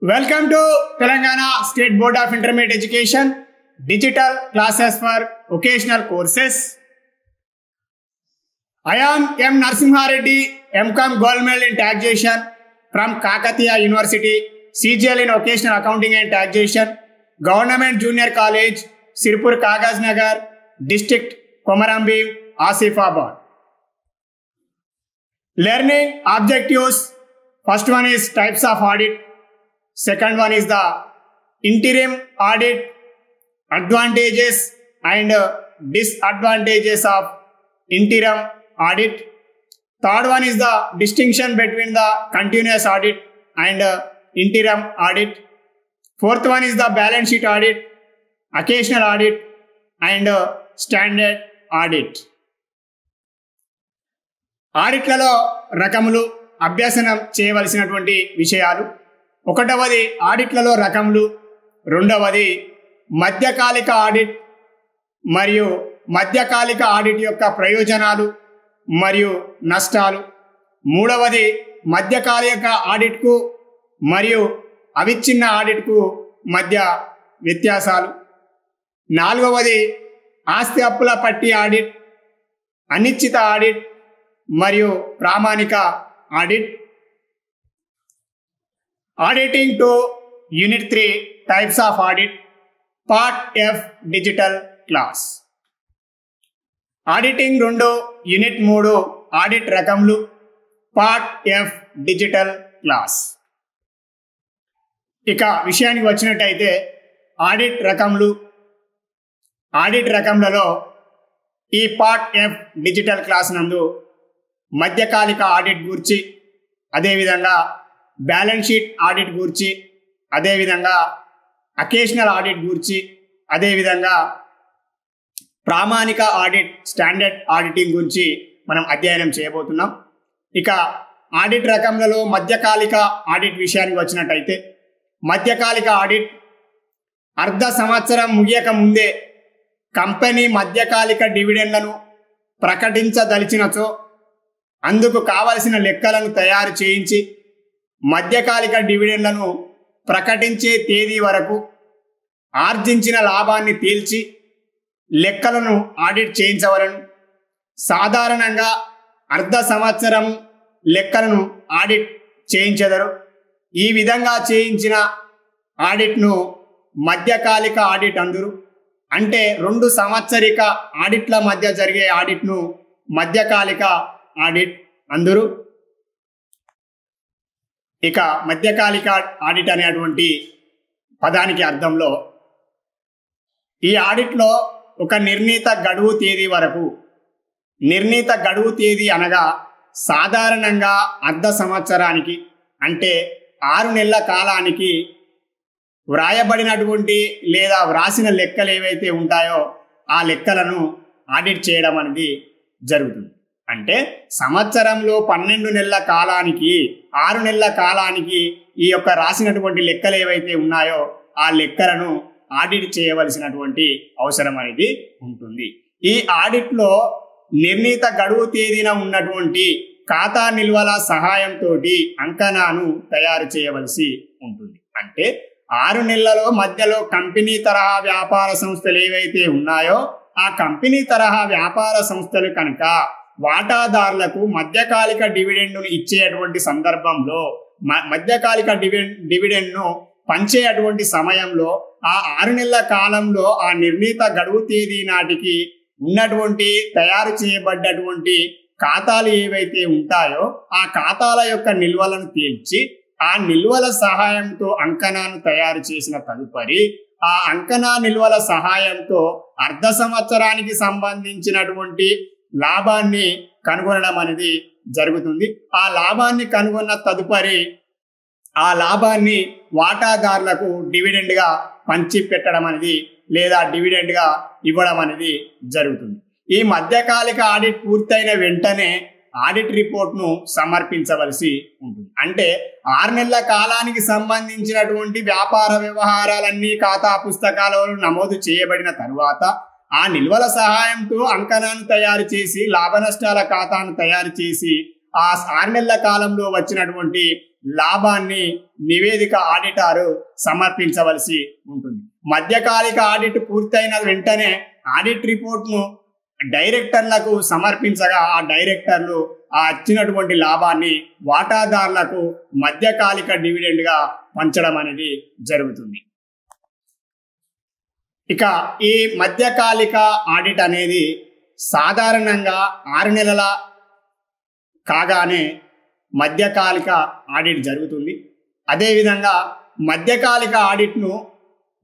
Welcome to Telangana State Board of Intermediate Education Digital Classes for Vocational Courses. I am M. Narasimha Reddy, M.Com Gold Medal in Taxation from Kakatiya University, CGL in Vocational Accounting and Taxation, Government Junior College, Sirpur Kagaz Nagar, District Komaram, Asifabad. Learning objectives. First one is types of audit. Second one is the interim audit, advantages and disadvantages of interim audit. Third one is the distinction between the continuous audit and interim audit. Fourth one is the balance sheet audit, occasional audit and standard audit. ఆడిట్లలో రకములు అభ్యాసనం చేయవలసినటువంటి విషయాలు. ఒకటవది ఆడిట్లలో రకములు, రెండవది మధ్యకాలిక audit మరియు మధ్యకాలిక audit యొక్క ప్రయోజనాలు మరియు నష్టాలు. మూడవది మధ్యకాలిక ఆడిట్కు మరియు అవిచ్ఛిన్న ఆడిట్కు మధ్య వ్యత్యాసాలు. నాలుగవది ఆస్తి అప్పుల పట్టి ఆడిట్, అనిశ్చిత ఆడిట్ మరియు ప్రామాణిక audit. Auditing to Unit 3 Types of Audit Part F Digital Class. Auditing 2 Unit 3 Audit రకములు Part F Digital Class. ఇక విషయానికి వచ్చినట్టయితే ఆడిట్ రకములు. ఆడిట్ రకములలో ఈ పార్ట్ ఎఫ్ డిజిటల్ క్లాస్ నందు మధ్యకాలిక ఆడిట్ గురించి, అదేవిధంగా బ్యాలెన్స్ షీట్ ఆడిట్ గురించి, అదేవిధంగా అకేషనల్ ఆడిట్ గురించి, అదేవిధంగా ప్రామాణిక ఆడిట్ స్టాండర్డ్ ఆడిటింగ్ గురించి మనం అధ్యయనం చేయబోతున్నాం. ఇక ఆడిట్ రకములలో మధ్యకాలిక ఆడిట్ విషయానికి వచ్చినట్టయితే మధ్యకాలిక ఆడిట్ అర్ధ సంవత్సరం ముగియక ముందే కంపెనీ మధ్యకాలిక డివిడెండ్లను ప్రకటించదలిచినచో అందుకు కావలసిన లెక్కలను తయారు చేయించి మధ్యకాలిక డివిడెండ్లను ప్రకటించే తేదీ వరకు ఆర్జించిన లాభాన్ని తేల్చి లెక్కలను ఆడిట్ చేయించవలను. సాధారణంగా అర్ధ సంవత్సరం లెక్కలను ఆడిట్ చేయించెదరు. ఈ విధంగా చేయించిన ఆడిట్ను మధ్యకాలిక ఆడిట్ అందురు. అంటే 2 సంవత్సరిక ఆడిట్ల మధ్య జరిగే ఆడిట్ను మధ్యకాలిక ఆడిట్ అందురు. ఇక మధ్యకాలిక ఆడిట్ అనేటువంటి పదానికి అర్థంలో ఈ ఆడిట్లో ఒక నిర్ణీత గడువు తేదీ వరకు, నిర్ణీత గడువు తేదీ అనగా సాధారణంగా అర్ధ సంవత్సరానికి అంటే 6 నెలల కాలానికి వ్రాయబడినటువంటి లేదా వ్రాసిన లెక్కలు ఏవైతే ఉంటాయో ఆ లెక్కలను ఆడిట్ చేయడం అనేది జరుగుతుంది. అంటే సంవత్సరంలో 12 నెలల కాలానికి 6 నెలల కాలానికి ఈ యొక్క రాసినటువంటి లెక్కలు ఏవైతే ఉన్నాయో ఆ లెక్కలను ఆడిట్ చేయవలసినటువంటి అవసరం అనేది ఉంటుంది. ఈ ఆడిట్లో నిర్ణీత గడువు తేదీన ఉన్నటువంటి ఖాతా నిల్వల సహాయంతో అంకణాను తయారు చేయవలసి ఉంటుంది. అంటే 6 నెలల మధ్యలో కంపెనీ తరహా వ్యాపార సంస్థలు ఏవైతే ఉన్నాయో ఆ కంపెనీ తరహా వ్యాపార సంస్థలు కనుక వాటాదారులకు మధ్యకాలిక డివిడెండ్ను ఇచ్చేటువంటి సందర్భంలో మధ్యకాలిక డివిడెండ్ను పంచేటువంటి సమయంలో ఆ 6 నెలల కాలంలో ఆ నిర్ణీత గడువు తేదీ నాటికి ఉన్నటువంటి తయారు చేయబడ్డటువంటి ఖాతాలు ఏవైతే ఉంటాయో ఆ ఖాతాల యొక్క నిల్వలను తేల్చి ఆ నిల్వల సహాయంతో అంకణాన్ని తయారు చేసిన తదుపరి ఆ అంకణా నిల్వల సహాయంతో అర్ధ సంవత్సరానికి సంబంధించినటువంటి లాభాన్ని కనుగొనడం అనేది జరుగుతుంది. ఆ లాభాన్ని కనుగొన్న తదుపరి ఆ లాభాన్ని వాటాదారులకు డివిడెండ్గా పంచి పెట్టడం అనేది లేదా డివిడెండ్గా ఇవ్వడం అనేది జరుగుతుంది. ఈ మధ్యకాలిక ఆడిట్ పూర్తయిన వెంటనే ఆడిట్ రిపోర్ట్ను సమర్పించవలసి ఉంటుంది. అంటే 6 నెలల కాలానికి సంబంధించినటువంటి వ్యాపార వ్యవహారాలన్నీ ఖాతా పుస్తకాలలో నమోదు చేయబడిన తరువాత ఆ నిల్వల సహాయంతో అంకణాన్ని తయారు చేసి లాభ నష్టాల ఖాతాను తయారు చేసి ఆ 6 నెలల కాలంలో వచ్చినటువంటి లాభాన్ని నివేదిక ఆడిటర్ సమర్పించవలసి ఉంటుంది. మధ్యకాలిక ఆడిట్ పూర్తయిన వెంటనే ఆడిట్ రిపోర్ట్ను డైరెక్టర్లకు సమర్పించగా ఆ డైరెక్టర్లు ఆ వచ్చినటువంటి లాభాన్ని వాటాదారులకు మధ్యకాలిక డివిడెండ్గా పంచడం అనేది జరుగుతుంది. ఇక ఈ మధ్యకాలిక ఆడిట్ అనేది సాధారణంగా 6 నెలల కాగానే మధ్యకాలిక ఆడిట్ జరుగుతుంది. అదేవిధంగా మధ్యకాలిక ఆడిట్ను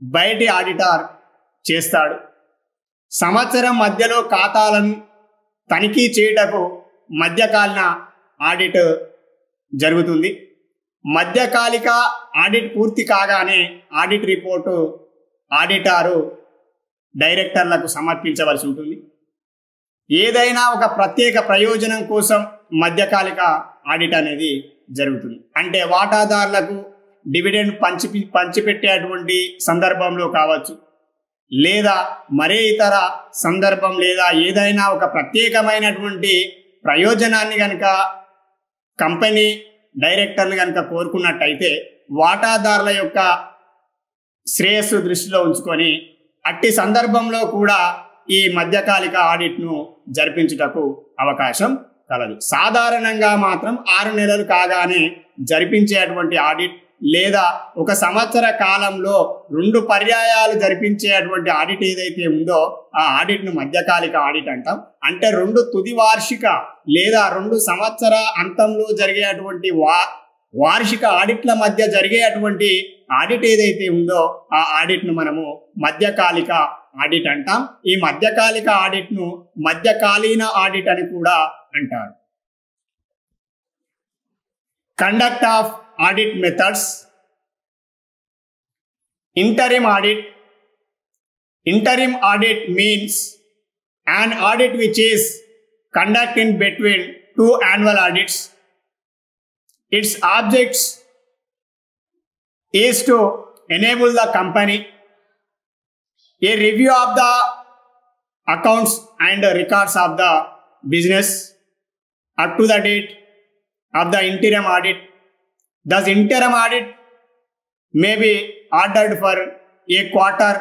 బయటి ఆడిటర్ చేస్తాడు. సంవత్సరం మధ్యలో ఖాతాలను తనిఖీ చేయుటకు మధ్యకాలీన ఆడిట్ జరుగుతుంది. మధ్యకాలిక ఆడిట్ పూర్తి కాగానే ఆడిట్ రిపోర్టు ఆడిటరు డైరెక్టర్లకు సమర్పించవలసి ఉంటుంది. ఏదైనా ఒక ప్రత్యేక ప్రయోజనం కోసం మధ్యకాలిక ఆడిట్ అనేది జరుగుతుంది. అంటే వాటాదారులకు డివిడెండ్ పంచిపెట్టేటువంటి సందర్భంలో కావచ్చు, లేదా మరే ఇతర సందర్భం, లేదా ఏదైనా ఒక ప్రత్యేకమైనటువంటి ప్రయోజనాన్ని కనుక కంపెనీ డైరెక్టర్లు కనుక కోరుకున్నట్టయితే వాటాదారుల యొక్క శ్రేయస్సు దృష్టిలో ఉంచుకొని అట్టి సందర్భంలో కూడా ఈ మధ్యకాలిక ఆడిట్ను జరిపించుటకు అవకాశం కలదు. సాధారణంగా మాత్రం 6 నెలలు కాగానే జరిపించేటువంటి ఆడిట్ లేదా ఒక సంవత్సర కాలంలో 2 పర్యాయాలు జరిపించేటువంటి ఆడిట్ ఏదైతే ఉందో ఆ ఆడిట్ను మధ్యకాలిక ఆడిట్ అంటాం. అంటే 2 తుది వార్షిక లేదా 2 సంవత్సర అంతంలో జరిగేటువంటి వార్షిక ఆడిట్ల మధ్య జరిగేటువంటి ఆడిట్ ఏదైతే ఉందో ఆ ఆడిట్ను మనము మధ్యకాలిక ఆడిట్ అంటాం. ఈ మధ్యకాలిక ఆడిట్ను మధ్యకాలీన ఆడిట్ అని కూడా అంటారు. Conduct of audit methods. Interim audit. Interim audit means an audit which is conducted in between 2 annual audits. Its objects is to enable the company a review of the accounts and records of the business up to the date of the interim audit. Thus, interim audit may be ordered for a quarter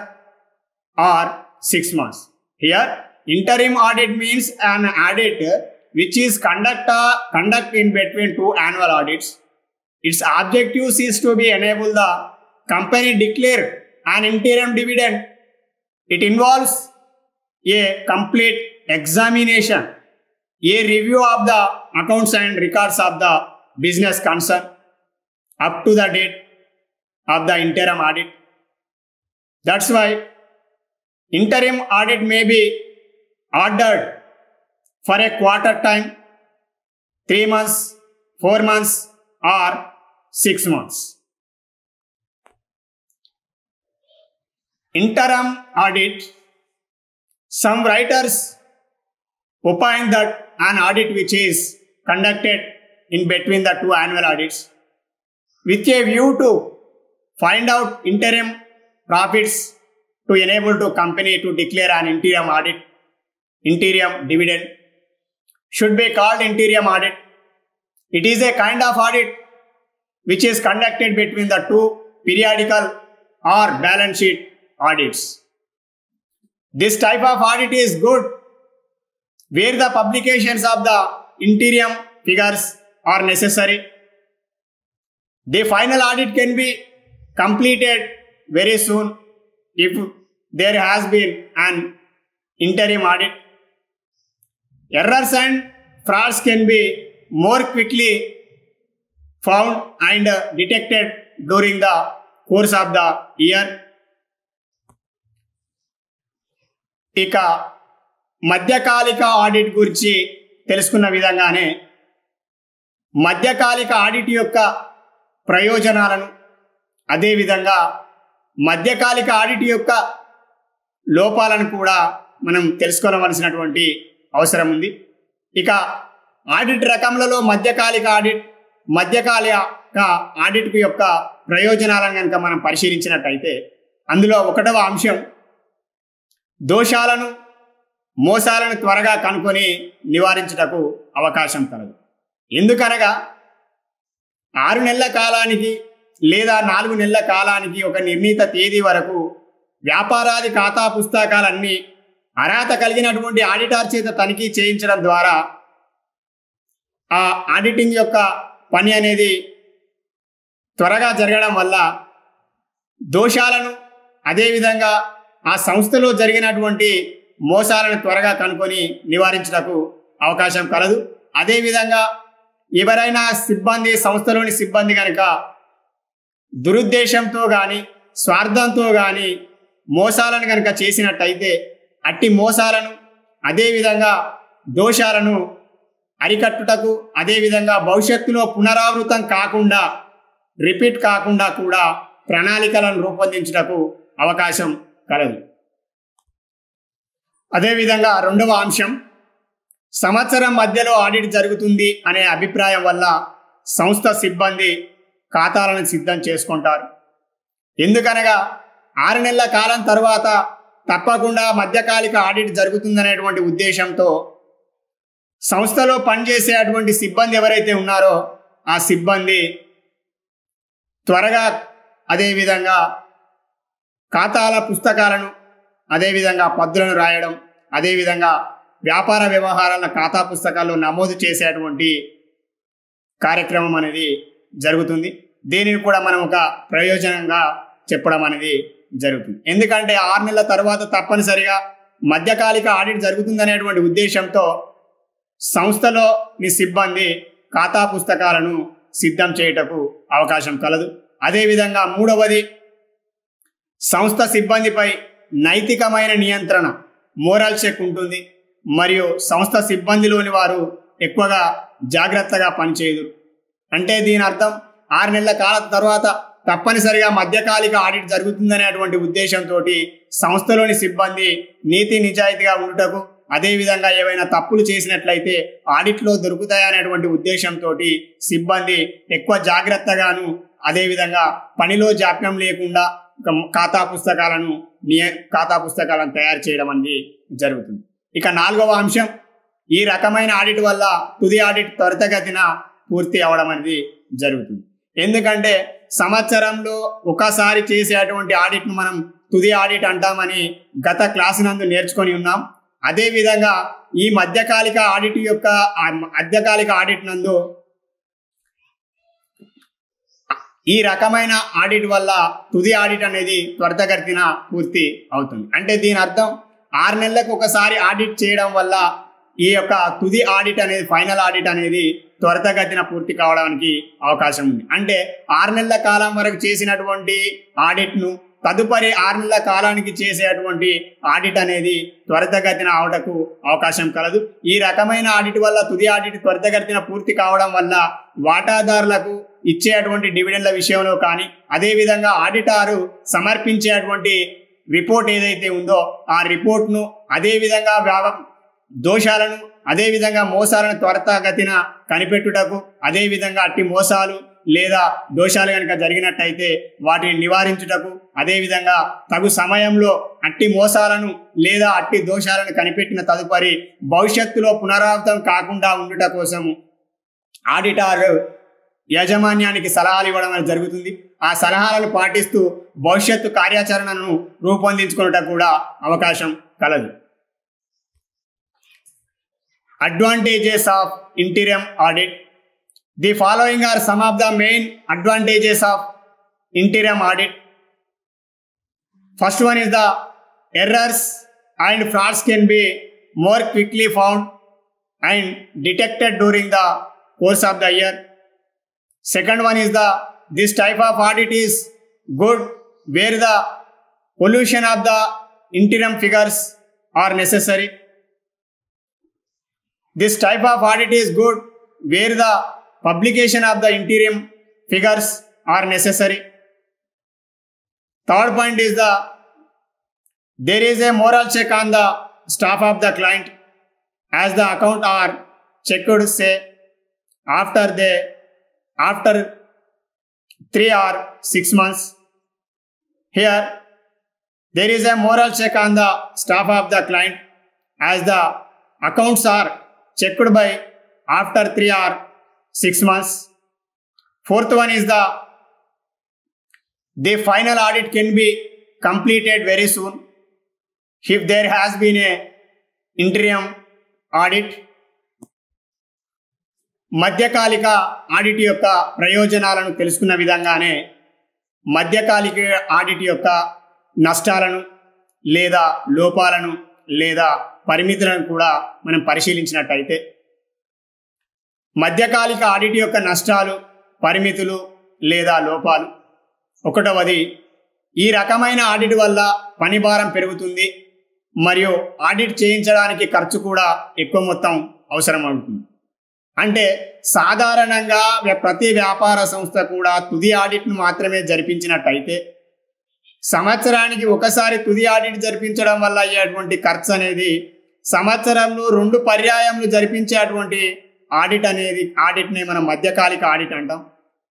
or 6 months. Here, interim audit means an audit which is conduct in between 2 annual audits. Its objectives is to be enable the company declare an interim dividend. It involves a complete examination, a review of the accounts and records of the business concern up to the date of the interim audit. That's why interim audit may be ordered for a quarter time, 3 months, 4 months, or 6 months. Interim audit. Some writers opine that an audit which is conducted in between the 2 annual audits with a view to find out interim profits to enable the company to declare an interim dividend should be called interim audit. It is a kind of audit which is conducted between the 2 periodical or balance sheet audits. This type of audit is good where the publications of the interim figures are necessary. The final audit can be completed very soon if there has been an interim audit. Errors and frauds can be more quickly found and detected during the course of the year. ఇక మధ్యకాలిక audit గురించి తెలుసుకున్న విధంగానే మధ్యకాలిక audit యొక్క ప్రయోజనాలను, అదేవిధంగా మధ్యకాలిక audit యొక్క లోపాలను కూడా మనం తెలుసుకోవలసినటువంటి అవసరం ఉంది. ఇక ఆడిట్ రకములలో మధ్యకాలిక ఆడిట్ యొక్క ప్రయోజనాలను కనుక మనం పరిశీలించినట్టయితే అందులో 1వ అంశం దోషాలను, మోసాలను త్వరగా కనుక్కొని నివారించుటకు అవకాశం కలదు. ఎందుకనగా 6 నెలల కాలానికి లేదా 4 నెలల కాలానికి ఒక నిర్ణీత తేదీ వరకు వ్యాపారాది ఖాతా పుస్తకాలన్నీ అర్హత కలిగినటువంటి ఆడిటర్ చేత తనిఖీ చేయించడం ద్వారా ఆ ఆడిటింగ్ యొక్క పని అనేది త్వరగా జరగడం వల్ల దోషాలను అదేవిధంగా ఆ సంస్థలో జరిగినటువంటి మోసాలను త్వరగా కనుక్కొని నివారించడానికి అవకాశం కలదు. అదేవిధంగా ఎవరైనా సిబ్బంది సంస్థలోని సిబ్బంది కనుక దురుద్దేశంతో కానీ స్వార్థంతో కానీ మోసాలను కనుక చేసినట్టయితే అట్టి మోసాలను అదేవిధంగా దోషాలను అరికట్టుటకు అదేవిధంగా భవిష్యత్తులో పునరావృతం కాకుండా రిపీట్ కాకుండా కూడా ప్రణాళికలను రూపొందించుటకు అవకాశం కలదు. అదేవిధంగా రెండవ అంశం, సంవత్సరం మధ్యలో ఆడిట్ జరుగుతుంది అనే అభిప్రాయం వల్ల సంస్థ సిబ్బంది ఖాతాలను సిద్ధం చేసుకుంటారు. ఎందుకనగా 6 నెలల కాలం తర్వాత తప్పకుండా మధ్యకాలిక ఆడిట్ జరుగుతుందనేటువంటి ఉద్దేశంతో సంస్థలో పనిచేసే అటువంటి సిబ్బంది ఎవరైతే ఉన్నారో ఆ సిబ్బంది త్వరగా అదేవిధంగా ఖాతాల పుస్తకాలను అదేవిధంగా పద్దులను రాయడం అదేవిధంగా వ్యాపార వ్యవహారాల ఖాతా పుస్తకాల్లో నమోదు చేసేటువంటి కార్యక్రమం అనేది జరుగుతుంది. దీనిని కూడా మనం ఒక ప్రయోజనంగా చెప్పడం అనేది జరుగుతుంది. ఎందుకంటే 6 నెలల తర్వాత తప్పనిసరిగా మధ్యకాలిక ఆడిట్ జరుగుతుందనేటువంటి ఉద్దేశంతో సంస్థలో మీ సిబ్బంది ఖాతా పుస్తకాలను సిద్ధం చేయుటకు అవకాశం కలదు. అదేవిధంగా మూడవది, సంస్థ సిబ్బందిపై నైతికమైన నియంత్రణ మోరల్ చెక్ ఉంటుంది. మరియు సంస్థ సిబ్బందిలోని వారు ఎక్కువగా జాగ్రత్తగా పనిచేయదు. అంటే దీని అర్థం 6 నెలల కాలం తర్వాత తప్పనిసరిగా మధ్యకాలిక ఆడిట్ జరుగుతుందనేటువంటి ఉద్దేశంతో సంస్థలోని సిబ్బంది నీతి నిజాయితీగా ఉండుటకు అదేవిధంగా ఏవైనా తప్పులు చేసినట్లయితే ఆడిట్లో దొరుకుతాయనేటువంటి ఉద్దేశంతో సిబ్బంది ఎక్కువ జాగ్రత్తగాను అదేవిధంగా పనిలో జాప్యం లేకుండా ఖాతా పుస్తకాలను తయారు చేయడం అనేది జరుగుతుంది. ఇక 4వ అంశం, ఈ రకమైన ఆడిట్ వల్ల తుది ఆడిట్ త్వరితగతిన పూర్తి అవడం అనేది జరుగుతుంది. ఎందుకంటే సంవత్సరంలో ఒకసారి చేసేటువంటి ఆడిట్ను మనం తుది ఆడిట్ అంటామని గత క్లాసు నందు నేర్చుకొని ఉన్నాం. అదేవిధంగా ఈ మధ్యకాలిక ఆడిట్ నందు ఈ రకమైన ఆడిట్ వల్ల తుది ఆడిట్ అనేది త్వరితగతిన పూర్తి అవుతుంది. అంటే దీని అర్థం 6 నెలలకు ఒకసారి ఆడిట్ చేయడం వల్ల ఈ యొక్క తుది ఆడిట్ అనేది ఫైనల్ ఆడిట్ అనేది త్వరితగతిన పూర్తి కావడానికి అవకాశం ఉంది. అంటే 6 నెలల కాలం వరకు చేసినటువంటి ఆడిట్ను తదుపరి 6 నెలల కాలానికి చేసేటువంటి ఆడిట్ అనేది త్వరితగతిన అవటకు అవకాశం కలదు. ఈ రకమైన ఆడిట్ వల్ల తుది ఆడిట్ త్వరితగతిన పూర్తి కావడం వల్ల వాటాదారులకు ఇచ్చేటువంటి డివిడెండ్ల విషయంలో కానీ అదేవిధంగా ఆడిటారు సమర్పించేటువంటి రిపోర్ట్ ఏదైతే ఉందో ఆ రిపోర్ట్ను అదేవిధంగా దోషాలను అదేవిధంగా మోసాలను త్వరితగతిన కనిపెట్టుటకు అదేవిధంగా అట్టి మోసాలు లేదా దోషాలు కనుక జరిగినట్టయితే వాటిని నివారించుటకు అదేవిధంగా తగు సమయంలో అట్టి మోసాలను లేదా అట్టి దోషాలను కనిపెట్టిన తదుపరి భవిష్యత్తులో పునరావృతం కాకుండా ఉండుట కోసం ఆడిటర్ యాజమాన్యానికి సలహాలు ఇవ్వడం అనేది జరుగుతుంది. ఆ సలహాలను పాటిస్తూ భవిష్యత్తు కార్యాచరణను రూపొందించుకున్నట్టు కూడా అవకాశం కలదు. Advantages of interim audit. The following are some of the main advantages of interim audit. First one is the errors and frauds can be more quickly found and detected during the course of the year. Second one is this type of audit is good where the pollution of the interim figures are necessary. This type of audit is good where the publication of the interim figures are necessary. Third point is there is a moral check on the staff of the client as the account are checked say after 3 or 6 months. Here there is a moral check on the staff of the client as the accounts are checked by after 3 or 6 months. Fourth one is the final audit can be completed very soon if there has been a interim audit. మధ్యకాలిక audit యొక్క ప్రయోజనాలను తెలుసుకున్న విధంగానే మధ్యకాలిక audit యొక్క నష్టాలను లేదా లోపాలను లేదా పరిమితులను కూడా మనం పరిశీలించినట్టయితే, మధ్యకాలిక ఆడిట్ యొక్క నష్టాలు, పరిమితులు లేదా లోపాలు. ఒకటవది, ఈ రకమైన ఆడిట్ వల్ల పని భారం పెరుగుతుంది మరియు ఆడిట్ చేయించడానికి ఖర్చు కూడా ఎక్కువ మొత్తం అవసరమవుతుంది. అంటే సాధారణంగా ప్రతి వ్యాపార సంస్థ కూడా తుది ఆడిట్ను మాత్రమే జరిపించినట్టయితే సంవత్సరానికి ఒకసారి తుది ఆడిట్ జరిపించడం వల్ల అయ్యేటువంటి ఖర్చు అనేది సంవత్సరంలో 2 పర్యాయములు జరిపించేటువంటి ఆడిట్నే మనం మధ్యకాలిక ఆడిట్ అంటాం.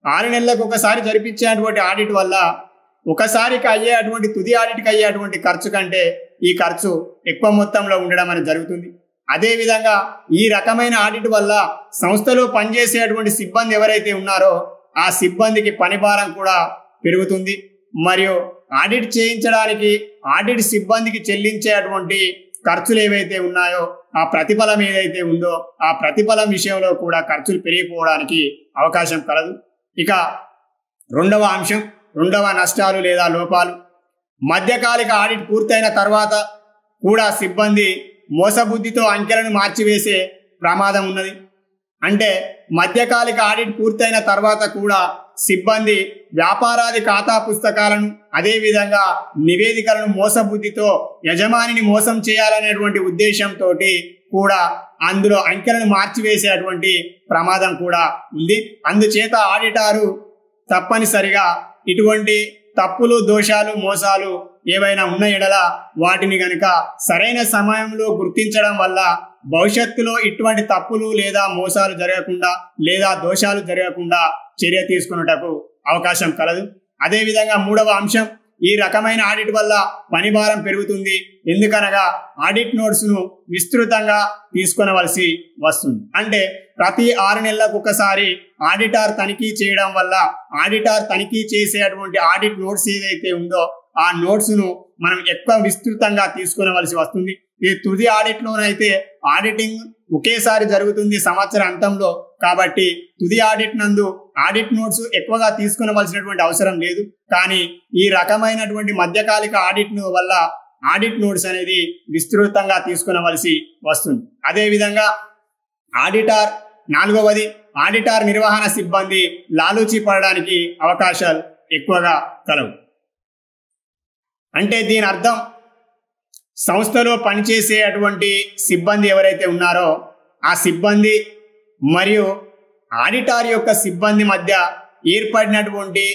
6 నెలలకు ఒకసారి జరిపించేటువంటి ఆడిట్ వల్ల ఒకసారికి అయ్యేటువంటి తుది ఆడిట్కి అయ్యేటువంటి ఖర్చు కంటే ఈ ఖర్చు ఎక్కువ మొత్తంలో ఉండడం అనేది జరుగుతుంది. అదేవిధంగా ఈ రకమైన ఆడిట్ వల్ల సంస్థలో పనిచేసేటువంటి సిబ్బంది ఎవరైతే ఉన్నారో ఆ సిబ్బందికి పని భారం కూడా పెరుగుతుంది మరియు ఆడిట్ చేయించడానికి ఆడిట్ సిబ్బందికి చెల్లించేటువంటి ఖర్చులు ఏవైతే ఉన్నాయో ఆ ప్రతిఫలం ఏదైతే ఉందో ఆ ప్రతిఫలం విషయంలో కూడా ఖర్చులు పెరిగిపోవడానికి అవకాశం కలదు. ఇక రెండవ అంశం, రెండవ నష్టాలు లేదా లోపాలు. మధ్యకాలిక ఆడిట్ పూర్తయిన తర్వాత కూడా సిబ్బంది మోసబుద్ధితో అంకెలను మార్చివేసే ప్రమాదం ఉన్నది. అంటే మధ్యకాలిక ఆడిట్ పూర్తయిన తర్వాత కూడా సిబ్బంది వ్యాపారాది ఖాతా పుస్తకాలను అదేవిధంగా నివేదికలను మోసబుద్ధితో యజమానిని మోసం చేయాలనేటువంటి ఉద్దేశంతో కూడా అందులో అంకెలను మార్చివేసేటువంటి ప్రమాదం కూడా ఉంది. అందుచేత ఆడిటారు తప్పనిసరిగా ఇటువంటి తప్పులు, దోషాలు, మోసాలు ఏవైనా ఉన్న ఎడల వాటిని గనక సరైన సమయంలో గుర్తించడం వల్ల భవిష్యత్తులో ఇటువంటి తప్పులు లేదా మోసాలు జరగకుండా లేదా దోషాలు జరగకుండా చర్య తీసుకున్నటకు అవకాశం కలదు. అదేవిధంగా మూడవ అంశం, ఈ రకమైన ఆడిట్ వల్ల పని భారం పెరుగుతుంది. ఎందుకనగా ఆడిట్ నోట్స్ను విస్తృతంగా తీసుకొనవలసి వస్తుంది. అంటే ప్రతి 6 నెలలకు ఒకసారి ఆడిటర్ తనిఖీ చేయడం వల్ల ఆడిటర్ తనిఖీ చేసేటువంటి ఆడిట్ నోట్స్ ఏదైతే ఉందో ఆ నోట్స్ను మనం ఎక్కువ విస్తృతంగా తీసుకొనవలసి వస్తుంది. ఈ తుది ఆడిట్లోనైతే ఆడిటింగ్ ఒకేసారి జరుగుతుంది సంవత్సర అంతంలో, కాబట్టి తుది ఆడిట్ నందు ఆడిట్ నోట్స్ ఎక్కువగా తీసుకొనవలసినటువంటి అవసరం లేదు. కానీ ఈ రకమైనటువంటి మధ్యకాలిక ఆడిట్ వల్ల ఆడిట్ నోట్స్ అనేది విస్తృతంగా తీసుకొనవలసి వస్తుంది. అదేవిధంగా ఆడిటర్, నాలుగవది, ఆడిటర్ నిర్వహణ సిబ్బంది లాలూచి పడడానికి అవకాశాలు ఎక్కువగా కలవు. అంటే దీని అర్థం సంస్థలో పనిచేసేటువంటి సిబ్బంది ఎవరైతే ఉన్నారో ఆ సిబ్బంది మరియు ఆడిటర్ యొక్క సిబ్బంది మధ్య ఏర్పడినటువంటి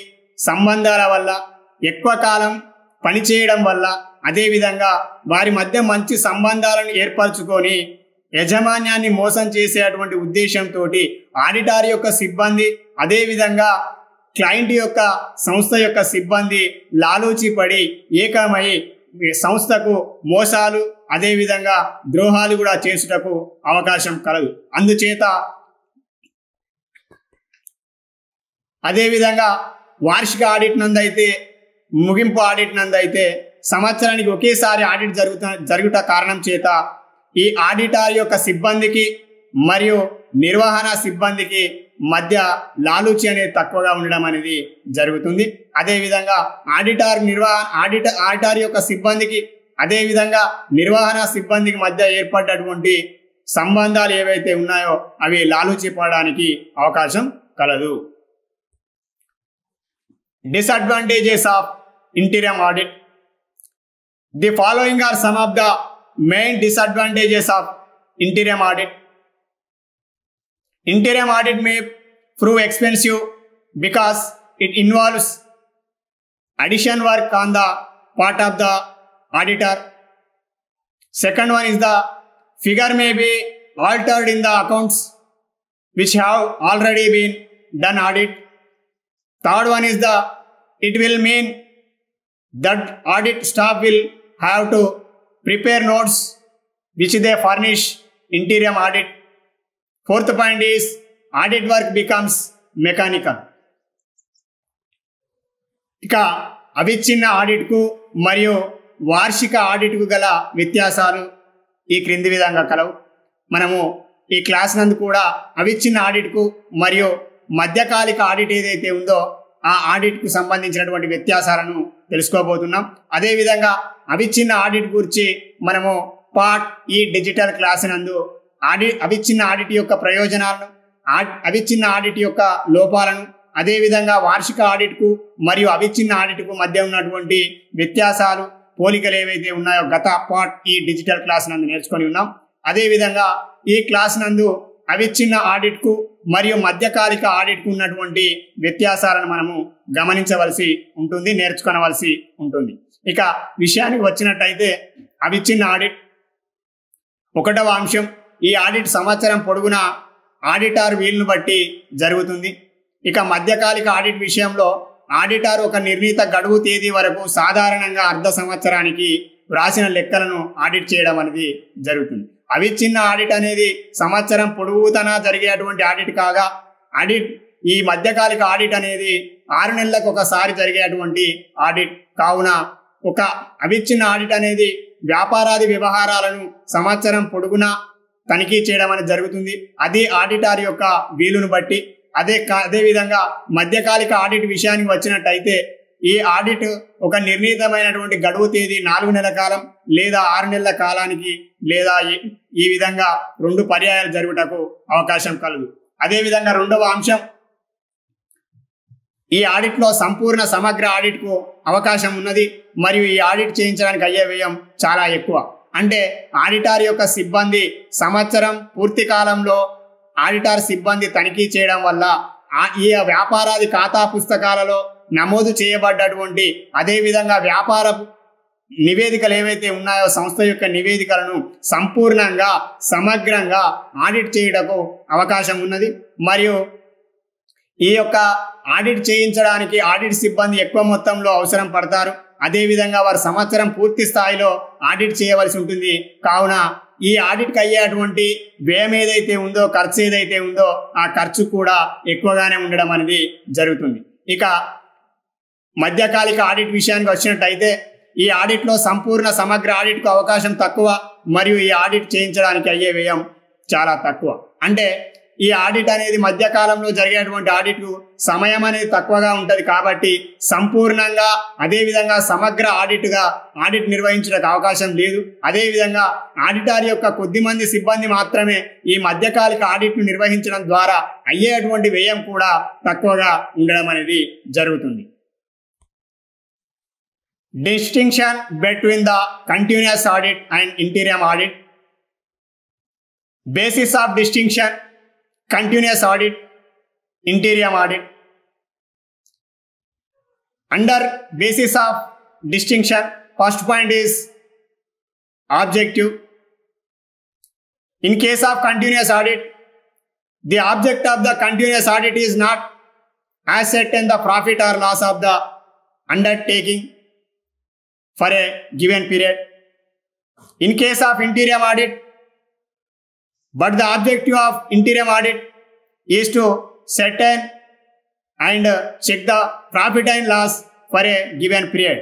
సంబంధాల వల్ల, ఎక్కువ కాలం పనిచేయడం వల్ల, అదేవిధంగా వారి మధ్య మంచి సంబంధాలను ఏర్పరచుకొని యజమాన్యాన్ని మోసం చేసేటువంటి ఉద్దేశంతో ఆడిటర్ యొక్క సిబ్బంది అదేవిధంగా క్లయింట్ యొక్క సంస్థ యొక్క సిబ్బంది లాలూచి పడి ఏకమై సంస్థకు మోసాలు అదేవిధంగా ద్రోహాలు కూడా చేసుటకు అవకాశం కలదు. అందుచేత అదేవిధంగా వార్షిక ఆడిట్ నందైతే, ముగింపు ఆడిట్ నందైతే సంవత్సరానికి ఒకేసారి ఆడిట్ జరుగుట కారణం చేత ఈ ఆడిటర్ యొక్క సిబ్బందికి మరియు నిర్వహణ సిబ్బందికి మధ్య లాలూచి అనేది తక్కువగా ఉండడం అనేది జరుగుతుంది. అదేవిధంగా ఆడిటర్ యొక్క సిబ్బందికి అదేవిధంగా నిర్వహణ సిబ్బందికి మధ్య ఏర్పడ్డటువంటి సంబంధాలు ఏవైతే ఉన్నాయో అవి లాలూచి పడడానికి అవకాశం కలదు. Disadvantages of interim audit. The following are some of the main disadvantages of interim audit. Interim audit may prove expensive because it involves addition work on the part of the auditor. Second one is the figure may be altered in the accounts which have already been done audit. Third one is it will mean that audit staff will have to prepare notes which they furnish interim audit. Fourth point is audit work becomes mechanical. ఇక అవిచ్ఛిన్న ఆడిట్కు మరియు వార్షిక ఆడిట్కు గల వ్యత్యాసాలు ఈ క్రింది విధంగా కలవు. మనము ఈ క్లాస్ నందు కూడా అవిచ్ఛిన్న ఆడిట్కు మరియు మధ్యకాలిక ఆడిట్ ఏదైతే ఉందో ఆ ఆడిట్కు సంబంధించినటువంటి వ్యత్యాసాలను తెలుసుకోబోతున్నాం. అదేవిధంగా అవిచ్ఛిన్న ఆడిట్ గురించి మనము పార్ట్ ఈ డిజిటల్ క్లాస్ నందు అవిచ్ఛిన్న ఆడిట్ యొక్క ప్రయోజనాలను, అవిచ్ఛిన్న ఆడిట్ యొక్క లోపాలను, అదేవిధంగా వార్షిక ఆడిట్కు మరియు అవిచ్ఛిన్న ఆడిట్కు మధ్య ఉన్నటువంటి వ్యత్యాసాలు, పోలికలు ఏవైతే ఉన్నాయో గత పార్ట్ ఈ డిజిటల్ క్లాస్ నందు నేర్చుకొని ఉన్నాం. అదేవిధంగా ఈ క్లాస్ నందు అవిచ్ఛిన్న ఆడిట్కు మరియు మధ్యకాలిక ఆడిట్కు ఉన్నటువంటి వ్యత్యాసాలను మనము గమనించవలసి ఉంటుంది, నేర్చుకోవలసి ఉంటుంది. ఇక విషయానికి వచ్చినట్టయితే అవిచ్ఛిన్న ఆడిట్ 1వ అంశం, ఈ ఆడిట్ సంవత్సరం పొడుగునా ఆడిటర్ వీలును బట్టి జరుగుతుంది. ఇక మధ్యకాలిక ఆడిట్ విషయంలో ఆడిటర్ ఒక నిర్ణీత గడువు తేదీ వరకు సాధారణంగా అర్ధ సంవత్సరానికి వ్రాసిన లెక్కలను ఆడిట్ చేయడం అనేది జరుగుతుంది. అవిచ్ఛిన్న ఆడిట్ అనేది సంవత్సరం పొడుగుతనా జరిగేటువంటి ఆడిట్ కాగా ఈ మధ్యకాలిక ఆడిట్ అనేది 6 నెలలకు ఒకసారి జరిగేటువంటి ఆడిట్ కావున ఒక అవిచ్ఛిన్న ఆడిట్ అనేది వ్యాపారాది వ్యవహారాలను సంవత్సరం పొడుగునా తనిఖీ చేయడం అనేది జరుగుతుంది. అది ఆడిటర్ యొక్క వీలును బట్టి. అదేవిధంగా మధ్యకాలిక ఆడిట్ విషయానికి వచ్చినట్టయితే ఈ ఆడిట్ ఒక నిర్ణీతమైనటువంటి గడువు తేదీ 4 నెలల కాలం లేదా 6 నెలల కాలానికి లేదా ఈ విధంగా 2 పర్యాయాలు జరుగుటకు అవకాశం కలదు. అదేవిధంగా 2వ అంశం, ఈ ఆడిట్లో సంపూర్ణ సమగ్ర ఆడిట్కు అవకాశం ఉన్నది మరియు ఈ ఆడిట్ చేయించడానికి అయ్యే వ్యయం చాలా ఎక్కువ. అంటే ఆడిటర్ యొక్క సిబ్బంది సంవత్సరం పూర్తి కాలంలో ఆడిటర్ సిబ్బంది తనిఖీ చేయడం వల్ల ఈ వ్యాపారాది ఖాతా పుస్తకాలలో నమోదు చేయబడ్డటువంటి అదేవిధంగా వ్యాపార నివేదికలు ఏవైతే ఉన్నాయో సంస్థ యొక్క నివేదికలను సంపూర్ణంగా సమగ్రంగా ఆడిట్ చేయడానికి అవకాశం ఉన్నది. మరియు ఈ యొక్క ఆడిట్ చేయించడానికి ఆడిట్ సిబ్బంది ఎక్కువ మొత్తంలో అవసరం పడతారు. అదేవిధంగా వారు సంవత్సరం పూర్తి స్థాయిలో ఆడిట్ చేయవలసి ఉంటుంది. కావున ఈ ఆడిట్కి అయ్యేటువంటి వ్యయం ఏదైతే ఉందో, ఖర్చు ఏదైతే ఉందో ఆ ఖర్చు కూడా ఎక్కువగానే ఉండడం అనేది జరుగుతుంది. ఇక మధ్యకాలిక ఆడిట్ విషయానికి వచ్చినట్టయితే ఈ ఆడిట్లో సంపూర్ణ సమగ్ర ఆడిట్కు అవకాశం తక్కువ మరియు ఈ ఆడిట్ చేయించడానికి అయ్యే వ్యయం చాలా తక్కువ. అంటే ఈ ఆడిట్ అనేది మధ్యకాలంలో జరిగేటువంటి ఆడిట్కు సమయం అనేది తక్కువగా ఉంటుంది కాబట్టి సంపూర్ణంగా అదేవిధంగా సమగ్ర ఆడిట్ నిర్వహించడానికి అవకాశం లేదు. అదేవిధంగా ఆడిటర్ యొక్క కొద్దిమంది సిబ్బంది మాత్రమే ఈ మధ్యకాలిక ఆడిట్ను నిర్వహించడం ద్వారా అయ్యేటువంటి వ్యయం కూడా తక్కువగా ఉండడం అనేది జరుగుతుంది. Distinction between the continuous audit and interim audit. Basis of distinction, continuous audit, interior audit. Under basis of distinction, first point is objective. In case of continuous audit, the object of the continuous audit is not ascertain the profit or loss of the undertaking for a given period. In case of interior audit, but the objective of interim audit is to certain and check the profit and loss for a given period.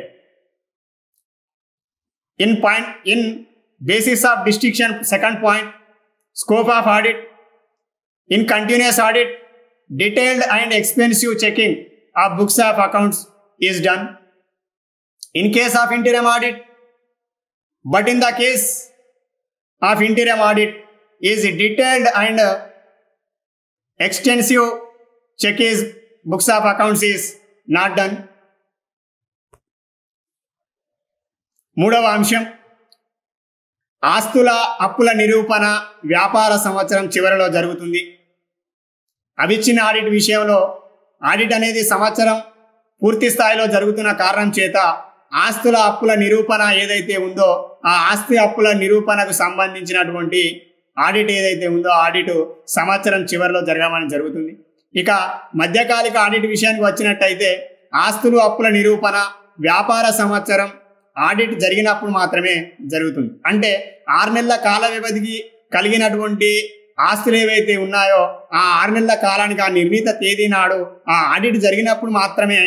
In basis of distinction, second point, scope of audit. In continuous audit, detailed and expensive checking of books of accounts is done. In case of interim audit, but in the case of interim audit, is detailed and extensive check is books of accounts is not done. మూడవ అంశం, ఆస్తుల అప్పుల నిరూపణ వ్యాపార సంవత్సరం చివరిలో జరుగుతుంది. అవిచ్ఛిన్న audit విషయంలో ఆడిట్ అనేది సంవత్సరం పూర్తి స్థాయిలో జరుగుతున్న కారణం చేత ఆస్తుల అప్పుల నిరూపణ ఏదైతే ఉందో ఆ ఆస్తి అప్పుల నిరూపణకు సంబంధించినటువంటి ఆడిట్ ఏదైతే ఉందో ఆడిట్ సంవత్సరం చివరిలో జరగమని జరుగుతుంది. ఇక మధ్యకాలిక ఆడిట్ విషయానికి వచ్చినట్టయితే ఆస్తులు అప్పుల నిరూపణ వ్యాపార సంవత్సరం ఆడిట్ జరిగినప్పుడు మాత్రమే జరుగుతుంది. అంటే 6 నెలల కాల వ్యవధికి కలిగినటువంటి ఆస్తులు ఏవైతే ఉన్నాయో ఆ 6 నెలల కాలానికి ఆ నిర్ణీత తేదీ నాడు ఆ ఆడిట్ జరిగినప్పుడు మాత్రమే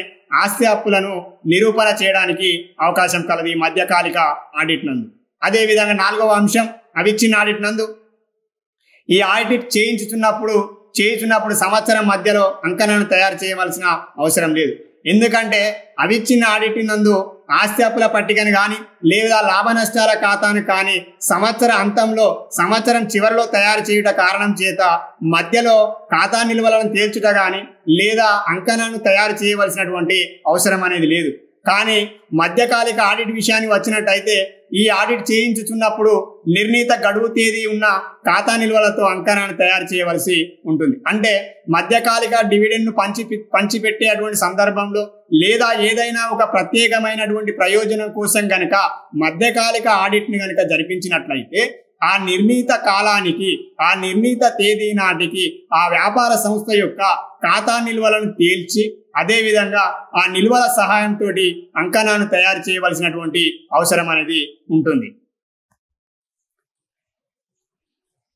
ఆస్తి అప్పులను నిరూపణ చేయడానికి అవకాశం కలదు ఈ మధ్యకాలిక ఆడిట్ నందు. అదేవిధంగా 4వ అంశం అవిచ్ఛిన్న ఆడిట్ నందు ఈ ఆడిట్ చేయించుతున్నప్పుడు సంవత్సరం మధ్యలో అంకణను తయారు చేయవలసిన అవసరం లేదు. ఎందుకంటే అవిచ్ఛిన్న ఆడిట్ నందు ఆస్తి అప్పుల పట్టికను కానీ లేదా లాభ నష్టాల ఖాతాను కానీ సంవత్సర అంతంలో సంవత్సరం చివరిలో తయారు చేయుట కారణం చేత మధ్యలో ఖాతా నిల్వలను తేల్చుట కానీ లేదా అంకణను తయారు చేయవలసినటువంటి అవసరం అనేది లేదు. కానీ మధ్యకాలిక ఆడిట్ విషయానికి వచ్చినట్టయితే ఈ ఆడిట్ చేయించుతున్నప్పుడు నిర్ణీత గడువు తేదీ ఉన్న ఖాతా నిల్వలతో అంకణాన్ని తయారు చేయవలసి ఉంటుంది. అంటే మధ్యకాలిక డివిడెండ్ను పంచిపెట్టేటువంటి సందర్భంలో లేదా ఏదైనా ఒక ప్రత్యేకమైనటువంటి ప్రయోజనం కోసం గనక మధ్యకాలిక ఆడిట్ని గనక జరిపించినట్లయితే ఆ నిర్ణీత కాలానికి ఆ నిర్ణీత తేదీ నాటికి ఆ వ్యాపార సంస్థ యొక్క ఖాతా నిల్వలను తేల్చి అదేవిధంగా ఆ నిల్వల సహాయంతో అంకణాన్ని తయారు చేయవలసినటువంటి అవసరం అనేది ఉంటుంది.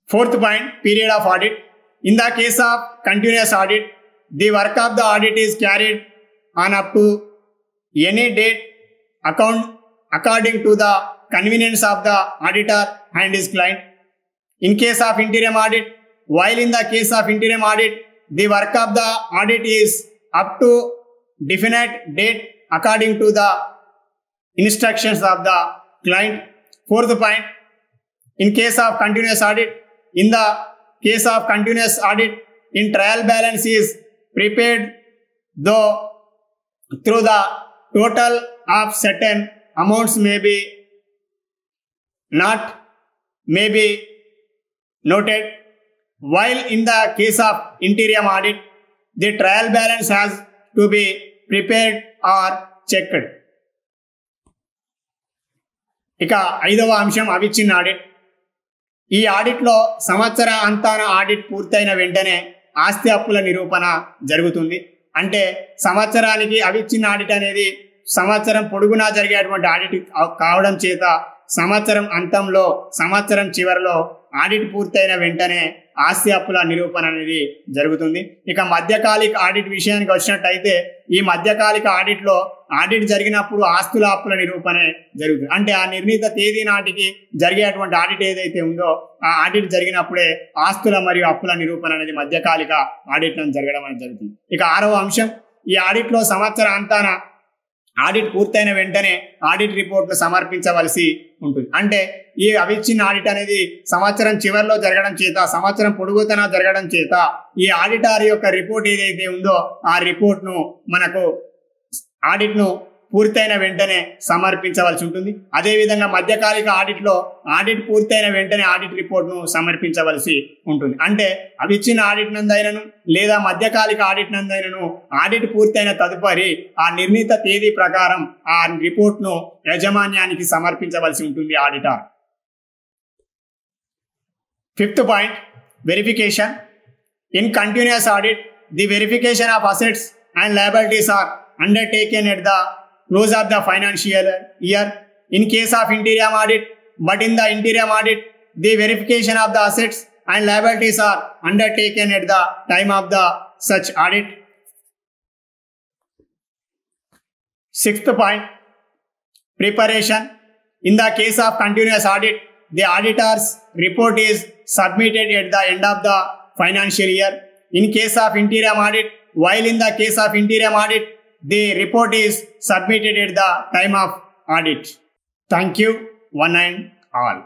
4th point, period of audit. In the case of continuous audit, the work of the audit is carried on up to any date according to the convenience of the auditor and his client. In case of interim audit, while in the case of interim audit, the work of the audit is up to definite date according to the instructions of the client. 4th point, in case of continuous audit, in the case of continuous audit, in trial balance is prepared though through the total of certain amounts may be noted, while in the case of interim audit, the trial balance has to be prepared or checked. ఇక 5వ అంశం అవిచ్ఛిన్న audit. ఈ ఆడిట్లో సంవత్సర అంతాన audit పూర్తయిన వెంటనే ఆస్తి అప్పుల నిరూపణ జరుగుతుంది. అంటే సంవత్సరానికి అవిచ్ఛిన్న ఆడిట్ అనేది సంవత్సరం పొడుగునా జరిగేటువంటి ఆడిట్ కావడం చేత సంవత్సరం అంతంలో సంవత్సరం చివరిలో ఆడిట్ పూర్తయిన వెంటనే ఆస్తి అప్పుల నిరూపణ అనేది జరుగుతుంది. ఇక మధ్యకాలిక ఆడిట్ విషయానికి వచ్చినట్టయితే ఈ మధ్యకాలిక ఆడిట్లో ఆడిట్ జరిగినప్పుడు ఆస్తుల అప్పుల నిరూపణ జరుగుతుంది. అంటే ఆ నిర్ణీత తేదీ నాటికి జరిగేటువంటి ఆడిట్ ఏదైతే ఉందో ఆ ఆడిట్ జరిగినప్పుడే ఆస్తుల మరియు అప్పుల నిరూపణ అనేది మధ్యకాలిక ఆడిట్ జరగడం అనేది జరుగుతుంది. ఇక 6వ అంశం, ఈ ఆడిట్లో సంవత్సర అంతాన ఆడిట్ పూర్తయిన వెంటనే ఆడిట్ రిపోర్ట్ను సమర్పించవలసి ఉంటుంది. అంటే ఈ అవిచ్ఛిన్న ఆడిట్ అనేది సంవత్సరం చివరిలో జరగడం చేత సంవత్సరం పొడుగుతన జరగడం చేత ఈ ఆడిటర్ యొక్క రిపోర్ట్ ఏదైతే ఉందో ఆ రిపోర్ట్ను మనకు ఆడిట్ను పూర్తయిన వెంటనే సమర్పించవలసి ఉంటుంది. అదేవిధంగా మధ్యకాలిక ఆడిట్లో ఆడిట్ పూర్తయిన వెంటనే ఆడిట్ రిపోర్ట్ను సమర్పించవలసి ఉంటుంది. అంటే అవిచ్ఛిన్న ఆడిట్ నందైనను లేదా మధ్యకాలిక ఆడిట్ నందైనను ఆడిట్ పూర్తయిన తదుపరి ఆ నిర్ణీత తేదీ ప్రకారం ఆ రిపోర్ట్ను యాజమాన్యానికి సమర్పించవలసి ఉంటుంది auditor. 5th point, verification. In continuous audit, the verification of assets and liabilities are undertaken at the close of the financial year. In case of interim audit, but in the interim audit, the verification of the assets and liabilities are undertaken at the time of the such audit. 6th point, preparation. In the case of continuous audit, the auditor's report is submitted at the end of the financial year. In case of interim audit, while in the case of interim audit, the report is submitted at the time of audit. Thank you, one and all.